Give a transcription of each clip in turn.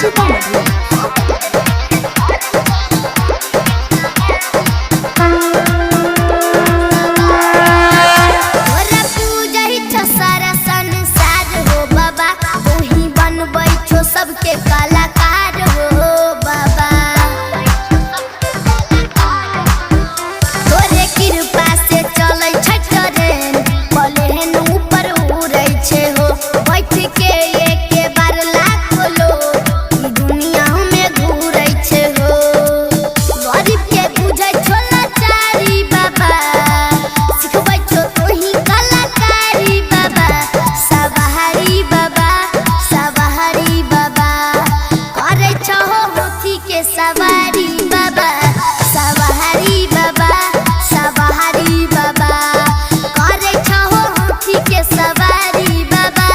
सीतामढ़ी। सबके कलाकार हो बाबा, तोरे कृपा से चलै छै ट्रेन, प्लेन ऊपर उड़ै छै हो, बैठ के एक बार लाखों लोग दुनिया में घूरै छै हो। गरीब के बुझै छो लाचारी बाबा, सिखबै छो तोही कलाकारी बाबा, सवारी बाबा सवारी बाबा, करे छहो हाथी के सवारी बाबा, सवारी बाबा सवारी बाबा, करे छहो हाथी के सवारी बाबा।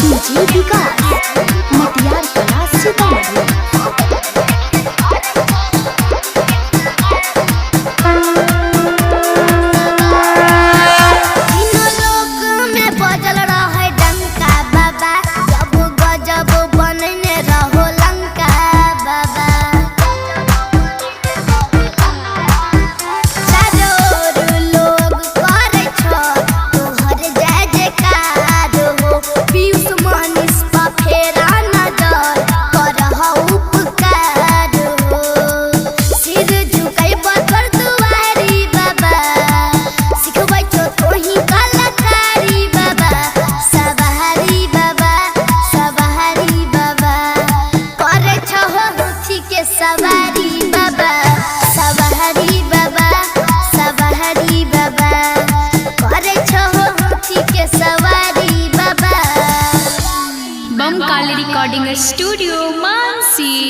डीजे विकास मटियार कला सीतामढ़ी। सवारी बाबा सवारी बाबा सवारी बाबा, करे छहो हाथी के सवारी बाबा। बम काली रिकॉर्डिंग स्टूडियो मानसी।